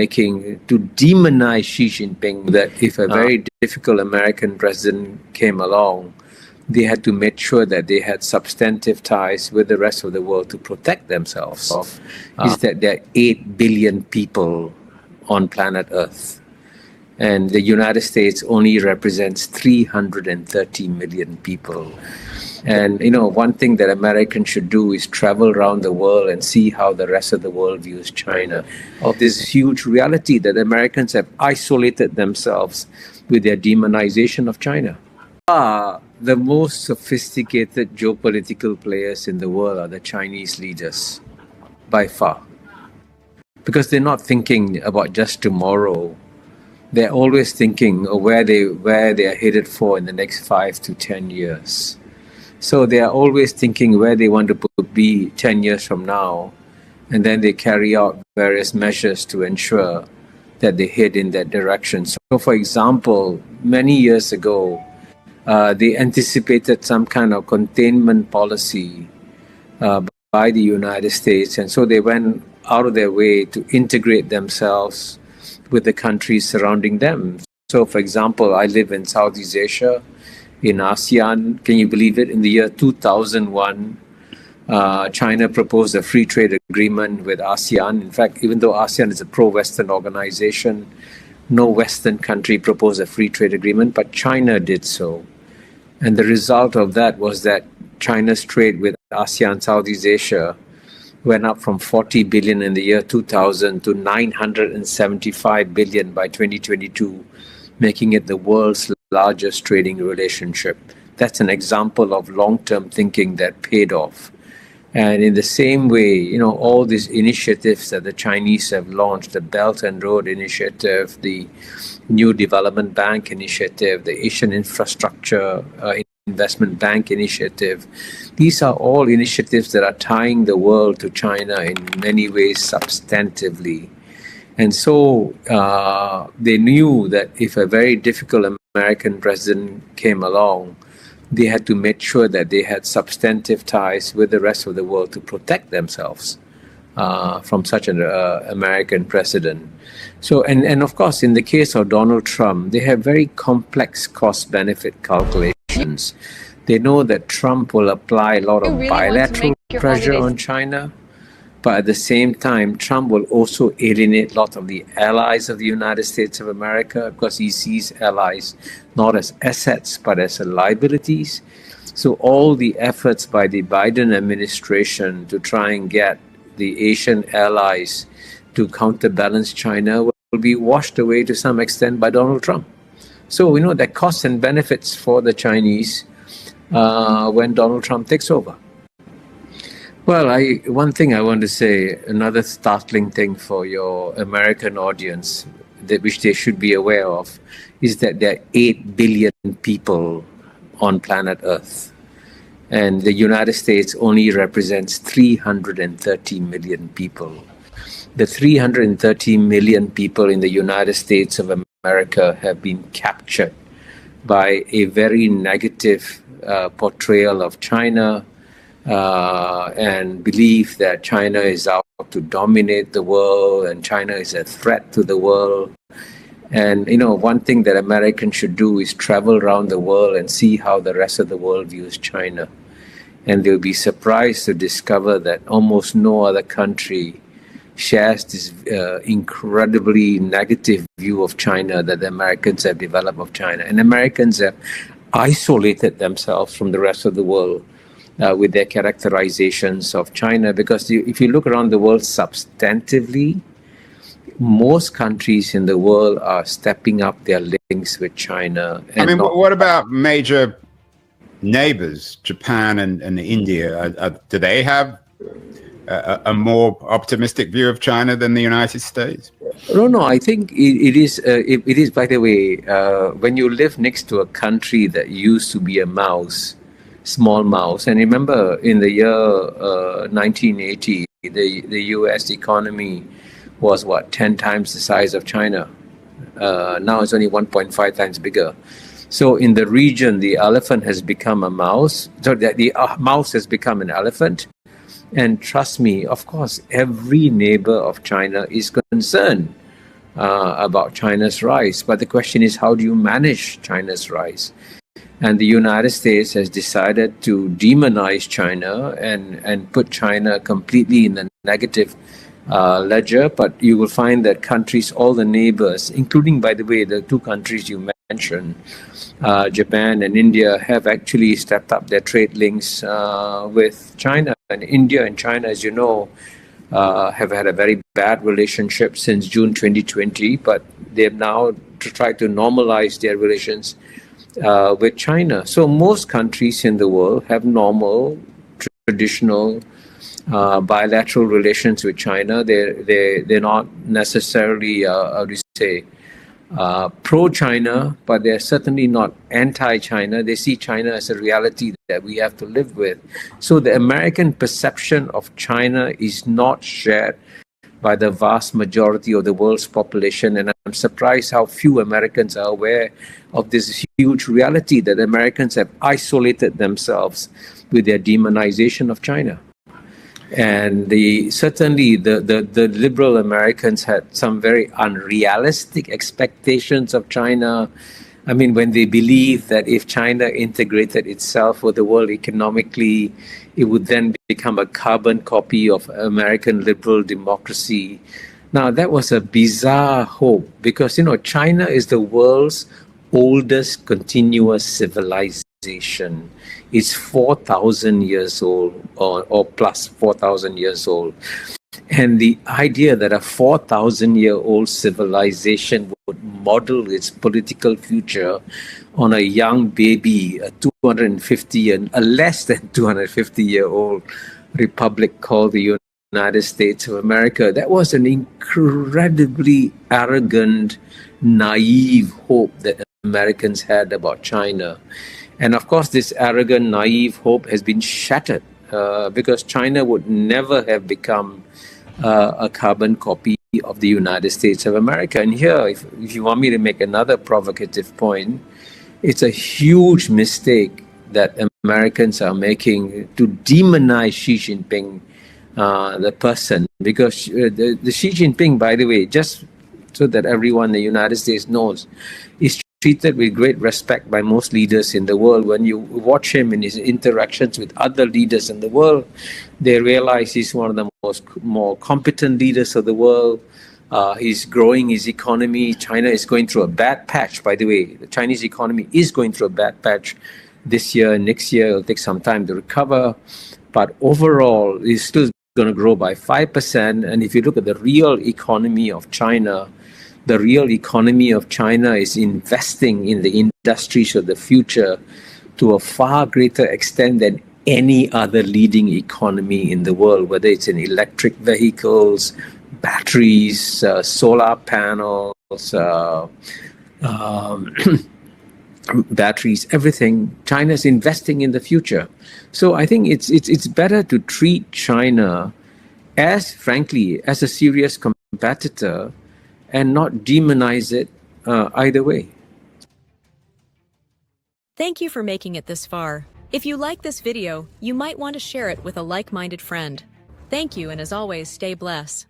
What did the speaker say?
making to demonize Xi Jinping, that if a very difficult American president came along, they had to make sure that they had substantive ties with the rest of the world to protect themselves, is that there are 8 billion people on planet Earth. And the United States only represents 330 million people. And, one thing that Americans should do is travel around the world and see how the rest of the world views China. Of this huge reality that Americans have isolated themselves with their demonization of China. The most sophisticated geopolitical players in the world are the Chinese leaders, by far. Because they're not thinking about just tomorrow. They're always thinking of where they are headed for in the next 5 to 10 years. So they are always thinking where they want to be 10 years from now, and then they carry out various measures to ensure that they head in that direction. So, for example, many years ago, they anticipated some kind of containment policy by the United States, and so they went out of their way to integrate themselves with the countries surrounding them. So, for example, I live in Southeast Asia, in ASEAN. Can you believe it? In the year 2001, China proposed a free trade agreement with ASEAN. In fact, even though ASEAN is a pro-Western organization, no Western country proposed a free trade agreement, but China did so. And the result of that was that China's trade with ASEAN, Southeast Asia, went up from 40 billion in the year 2000 to 975 billion by 2022, making it the world's largest trading relationship. That's an example of long-term thinking that paid off. And in the same way, all these initiatives that the Chinese have launched, the Belt and Road Initiative, the New Development Bank Initiative, the Asian Infrastructure Investment Bank Initiative, these are all initiatives that are tying the world to China in many ways substantively. And so they knew that if a very difficult American president came along, they had to make sure that they had substantive ties with the rest of the world to protect themselves from such an American president. So, and of course, in the case of Donald Trump, they have very complex cost-benefit calculations. They know that Trump will apply a lot of bilateral pressure on China, but at the same time, Trump will also alienate a lot of the allies of the United States of America, because he sees allies not as assets, but as liabilities. So all the efforts by the Biden administration to try and get the Asian allies to counterbalance China will be washed away to some extent by Donald Trump. So we know that costs and benefits for the Chinese when Donald Trump takes over. Well, one thing I want to say, another startling thing for your American audience, which they should be aware of, is that there are 8 billion people on planet Earth. And the United States only represents 330 million people. The 330 million people in the United States of America have been captured by a very negative portrayal of China, and believe that China is out to dominate the world and China is a threat to the world. And, one thing that Americans should do is travel around the world and see how the rest of the world views China. And they'll be surprised to discover that almost no other country shares this incredibly negative view of China that the Americans have developed of China. And Americans have isolated themselves from the rest of the world with their characterizations of China, because if you look around the world substantively, most countries in the world are stepping up their links with China. And what about major neighbors, Japan and India? Do they have a more optimistic view of China than the United States? No, I think it is. It is, by the way, when you live next to a country that used to be a mouse, small mouse. And remember, in the year 1980, the U.S. economy was 10 times the size of China. Now it's only 1.5 times bigger. So in the region, the elephant has become a mouse. So the mouse has become an elephant. And trust me, of course, every neighbor of China is concerned about China's rise. But the question is, how do you manage China's rise? And the United States has decided to demonize China and put China completely in the negative ledger. But you will find that countries, all the neighbors, including, by the way, the two countries you mentioned, Japan and India, have actually stepped up their trade links with China. And India and China, as you know, have had a very bad relationship since June 2020, but they've now tried to normalize their relations with China. So most countries in the world have normal, traditional bilateral relations with China. They're not necessarily, how do you say, pro-China, but they're certainly not anti-China. They see China as a reality that we have to live with. So the American perception of China is not shared by the vast majority of the world's population. And I'm surprised how few Americans are aware of this huge reality that Americans have isolated themselves with their demonization of China. And certainly the liberal Americans had some very unrealistic expectations of China. I mean, when they believed that if China integrated itself with the world economically, it would then become a carbon copy of American liberal democracy. Now, that was a bizarre hope because, China is the world's oldest continuous civilization. It's 4,000 years old or plus 4,000 years old. And the idea that a 4,000-year-old civilization would model its political future on a young baby, a less than 250-year-old republic called the United States of America, that was an incredibly arrogant, naive hope that Americans had about China. And of course, this arrogant, naive hope has been shattered because China would never have become a carbon copy of the United States of America. And here, if you want me to make another provocative point, it's a huge mistake that Americans are making to demonize Xi Jinping, the person, because the Xi Jinping, by the way, just so that everyone in the United States knows, is treated with great respect by most leaders in the world. When you watch him in his interactions with other leaders in the world, they realize he's one of the more competent leaders of the world. He's growing his economy. China is going through a bad patch, by the way. The Chinese economy is going through a bad patch this year and next year. It'll take some time to recover. But overall, it's still going to grow by 5%. And if you look at the real economy of China, the real economy of China is investing in the industries of the future to a far greater extent than any other leading economy in the world, whether it's in electric vehicles, batteries, solar panels, batteries, everything. China's investing in the future. So I think it's better to treat China as, frankly, as a serious competitor and not demonize it either way. Thank you for making it this far. If you like this video, you might want to share it with a like-minded friend. Thank you, and as always, stay blessed.